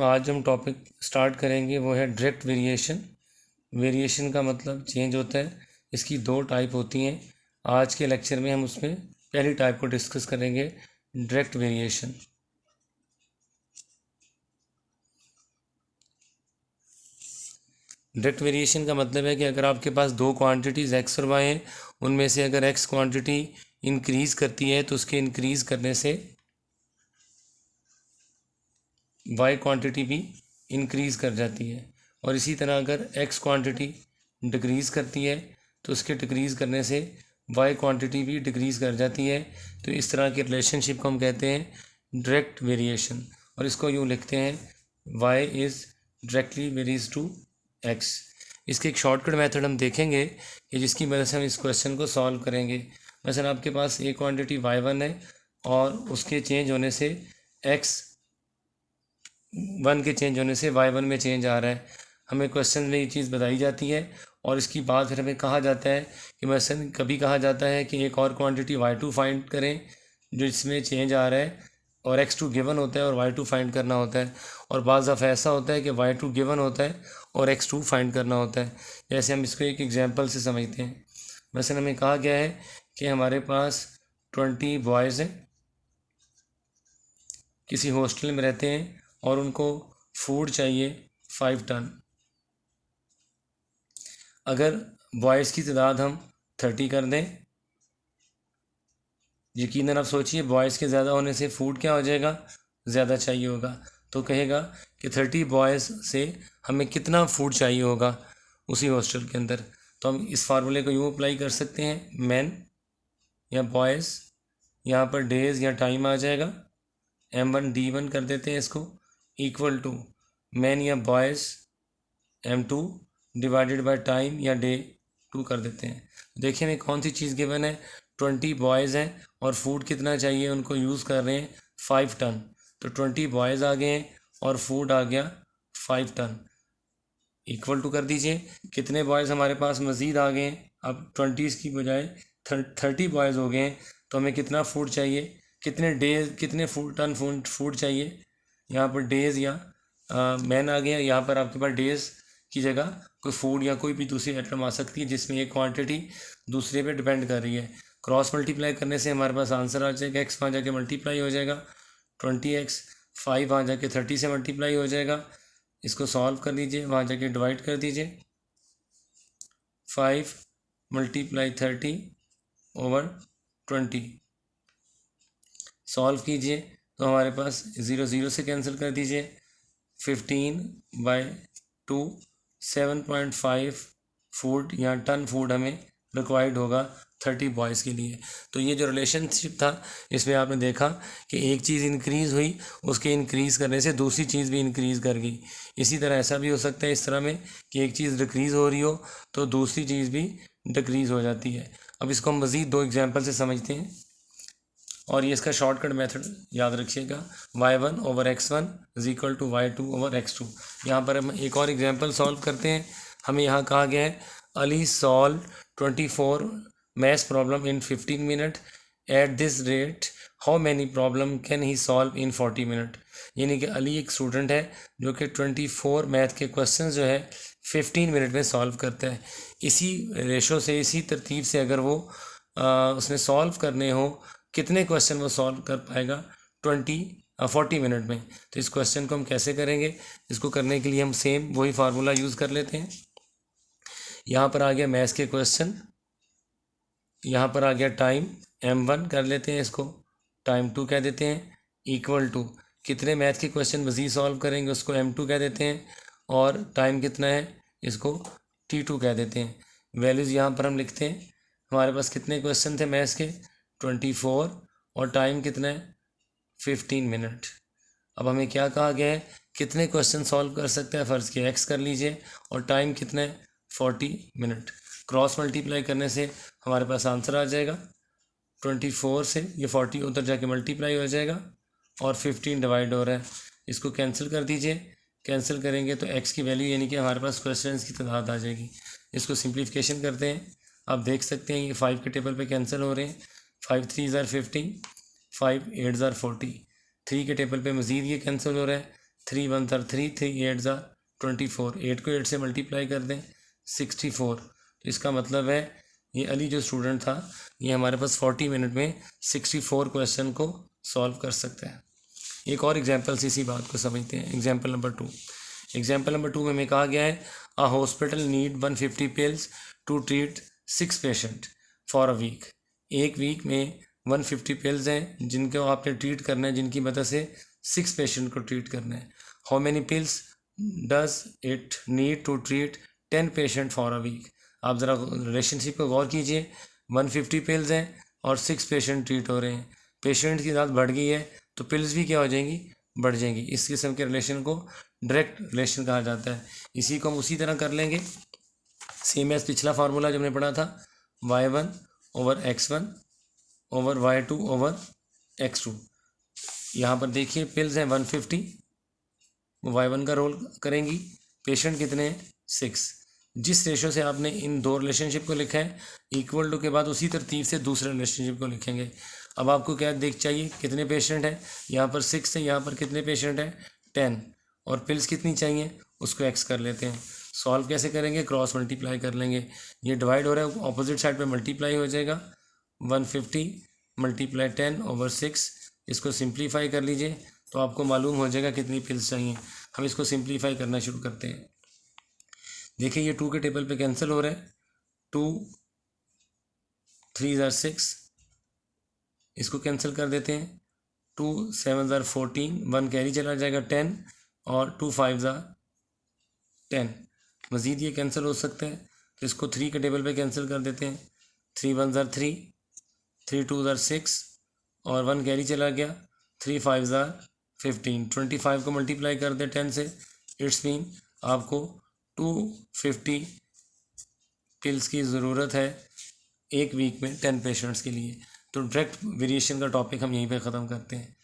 आज हम topic start करेंगे वो है डायरेक्ट वेरिएशन। वेरिएशन का मतलब चेंज होता है। इसकी दो टाइप होती हैं। आज के लेक्चर में हम उसमें पहली टाइप को डिस्कस करेंगे, डायरेक्ट वेरिएशन। डायरेक्ट वेरिएशन का मतलब है कि अगर आपके पास दो क्वांटिटीज़ एक्स और वाई हैं, उनमें से अगर एक्स क्वांटिटी इंक्रीज़ करती है तो उसके इंक्रीज़ करने से वाई क्वांटिटी भी इंक्रीज़ कर जाती है, और इसी तरह अगर एक्स क्वांटिटी डिक्रीज़ करती है तो उसके डिक्रीज़ करने से वाई क्वांटिटी भी डिक्रीज़ कर जाती है। तो इस तरह के रिलेशनशिप को हम कहते हैं डायरेक्ट वेरिएशन, और इसको यूँ लिखते हैं y is directly varies to x. इसके एक शॉर्टकट मेथड हम देखेंगे कि जिसकी मदद से हम इस क्वेश्चन को सॉल्व करेंगे। वैसे आपके पास एक क्वांटिटी y1 है और उसके चेंज होने से x1 के चेंज होने से y1 में चेंज आ रहा है। हमें क्वेश्चन में ये चीज़ बताई जाती है और इसकी बात फिर हमें कहा जाता है कि मसलन कभी कहा जाता है कि एक और क्वांटिटी y2 फाइंड करें जिसमें चेंज आ रहा है, और x2 गिवन होता है और y2 फाइंड करना होता है। और बाज़ दफ़ा ऐसा होता है कि y2 गिवन होता है और x2 फाइंड करना होता है। जैसे हम इसको एक एग्जांपल से समझते हैं। मसलन हमें कहा गया है कि हमारे पास 20 बॉयज़ हैं, किसी हॉस्टल में रहते हैं और उनको फूड चाहिए 5 टन। अगर बॉयज़ की तादाद हम 30 कर दें, यकीनन आप सोचिए बॉयज़ के ज़्यादा होने से फूड क्या हो जाएगा, ज़्यादा चाहिए होगा। तो कहेगा कि 30 बॉयज़ से हमें कितना फूड चाहिए होगा उसी हॉस्टल के अंदर। तो हम इस फार्मूले को यूँ अप्लाई कर सकते हैं, मैन या बॉयज़, यहाँ पर डेज़ या टाइम आ जाएगा, M1 D1 कर देते हैं इसको, इक्वल टू मैन या boys M2 divided by time या डे 2 कर देते हैं। देखिए हमें कौन सी चीज़ गिवन है, 20 बॉयज़ हैं और फूड कितना चाहिए, उनको यूज़ कर रहे हैं 5 टन। तो 20 बॉयज़ आ गए हैं और फूड आ गया 5 टन, इक्वल टू कर दीजिए कितने बॉयज़ हमारे पास मज़ीद आ गए हैं। अब 20 की बजाय 30 बॉयज़ हो गए हैं, तो हमें कितना फूड चाहिए, कितने डेज, कितने टन फूड चाहिए। यहाँ पर डेज़ या मैन आ गया, यहाँ पर आपके पास डेज़ की जगह कोई फूड या कोई भी दूसरी आइटम आ सकती है जिसमें एक क्वांटिटी दूसरे पे डिपेंड कर रही है। क्रॉस मल्टीप्लाई करने से हमारे पास आंसर आ जाएगा, एक्स वहाँ जाके मल्टीप्लाई हो जाएगा 20x, 5 वहाँ जाके 30 से मल्टीप्लाई हो जाएगा। इसको सॉल्व कर लीजिए, वहाँ जाके डिवाइड कर दीजिए, 5 × 30/20 सॉल्व कीजिए तो हमारे पास 0 0 से कैंसिल कर दीजिए, 15/2 7.5 फूड या टन फूड हमें रिक्वायर्ड होगा 30 बॉयज़ के लिए। तो ये जो रिलेशनशिप था इसमें आपने देखा कि एक चीज़ इंक्रीज़ हुई, उसके इंक्रीज़ करने से दूसरी चीज़ भी इंक्रीज़ कर गई। इसी तरह ऐसा भी हो सकता है इस तरह में कि एक चीज़ डिक्रीज़ हो रही हो तो दूसरी चीज़ भी डिक्रीज़ हो जाती है। अब इसको हम मज़ीद दो एग्जाम्पल से समझते हैं, और ये इसका शॉर्टकट मेथड याद रखिएगा, y1/x1 is equal to y2/x2। यहाँ पर हम एक और एग्जांपल सॉल्व करते हैं। हमें यहाँ कहा गया है Ali solve 24 maths problem in 15 minute, at this rate how many problem can he solve in 40 minute. यानी कि अली एक स्टूडेंट है जो कि 24 मैथ के क्वेश्चन जो है 15 मिनट में सॉल्व करता है। इसी रेशो से, इसी तरतीब से अगर वो उसने सॉल्व करने हो, कितने क्वेश्चन वो सॉल्व कर पाएगा 40 मिनट में। तो इस क्वेश्चन को हम कैसे करेंगे, इसको करने के लिए हम सेम वही फार्मूला यूज़ कर लेते हैं। यहाँ पर आ गया मैथ्स के क्वेश्चन, यहाँ पर आ गया टाइम, M1 कर लेते हैं, इसको टाइम 2 कह देते हैं, इक्वल टू कितने मैथ के क्वेश्चन मज़ीद सॉल्व करेंगे उसको M2 कह देते हैं, और टाइम कितना है इसको T2 कह देते हैं। वैल्यूज़ यहाँ पर हम लिखते हैं, हमारे पास कितने क्वेश्चन थे मैथ्स के 24, और टाइम कितना है 15 मिनट। अब हमें क्या कहा गया है, कितने क्वेश्चन सॉल्व कर सकते हैं, फ़र्ज़ किया x कर लीजिए, और टाइम कितना है 40 मिनट। क्रॉस मल्टीप्लाई करने से हमारे पास आंसर आ जाएगा, 24 से ये 40 उधर जाके मल्टीप्लाई हो जाएगा और 15 डिवाइड हो रहा है, इसको कैंसिल कर दीजिए। कैंसिल करेंगे तो x की वैल्यू यानी कि हमारे पास क्वेश्चन की तादाद आ जाएगी। इसको सिंप्लीफिकेशन करते हैं, आप देख सकते हैं ये 5 के टेबल पे कैंसिल हो रहे हैं, 5 3 = 15, 5 8 = 40। 3 के टेबल पे मज़ीद ये कैंसिल हो रहा है, 3 1 3, 3 8 24, 8 को 8 से मल्टीप्लाई कर दें 64। तो इसका मतलब है ये अली जो स्टूडेंट था ये हमारे पास 40 मिनट में 64 क्वेश्चन को सॉल्व कर सकता है। एक और एग्जाम्पल से इसी बात को समझते हैं। Example number 2। एग्जाम्पल नंबर 2 में हमें कहा गया है a hospital need 150 pills to treat 6 patient for a week. एक वीक में 150 पिल्स हैं जिनको आपने ट्रीट करना है, जिनकी मदद से 6 पेशेंट को ट्रीट करना है। How many pills does it need to treat 10 patient for a week. आप ज़रा रिलेशनशिप को गौर कीजिए। 150 पिल्स हैं और 6 पेशेंट ट्रीट हो रहे हैं। पेशेंट की तादाद बढ़ गई है तो पिल्स भी क्या हो जाएंगी, बढ़ जाएंगी। इस किस्म के रिलेशन को डायरेक्ट रिलेशन कहा जाता है। इसी को हम उसी तरह कर लेंगे, सेम एज पिछला फार्मूला जो हमने पढ़ा था, y1 over x1 over y2 over x2। यहाँ पर देखिए पिल्स हैं 150, y1 का रोल करेंगी। पेशेंट कितने हैं, 6। जिस रेशो से आपने इन दो रिलेशनशिप को लिखा है, इक्वल टू के बाद उसी तरतीब से दूसरे रिलेशनशिप को लिखेंगे। अब आपको क्या देख चाहिए, कितने पेशेंट हैं, यहाँ पर 6 है, यहाँ पर कितने पेशेंट हैं 10, और पिल्स कितनी चाहिए उसको x कर लेते हैं। सॉल्व कैसे करेंगे, क्रॉस मल्टीप्लाई कर लेंगे। ये डिवाइड हो रहा है, ऑपोजिट साइड पे मल्टीप्लाई हो जाएगा। 150 मल्टीप्लाई 10 ओवर 6, इसको सिंप्लीफाई कर लीजिए तो आपको मालूम हो जाएगा कितनी पिल्स चाहिए। हम इसको सिंप्लीफाई करना शुरू करते हैं। देखिए ये 2 के टेबल पे कैंसिल हो रहा है, 2 3 ज़ार 6, इसको कैंसिल कर देते हैं। 2 7 ज़ार 14, 1 कैरी चला जाएगा 10, और 2 5 ज़ार 10। मज़ीद ये कैंसिल हो सकते हैं तो इसको 3 के टेबल पे कैंसिल कर देते हैं। 3 1 ज़ार 3, 3 2 ज़ार 6, और 1 कैरी चला गया, 3 5 ज़ार 15। 25 को मल्टीप्लाई कर दे 10 से, इट्स मीन आपको 250 पिल्स की ज़रूरत है एक वीक में 10 पेशेंट्स के लिए। तो डायरेक्ट वेरिएशन का टॉपिक हम यहीं पे ख़त्म करते हैं।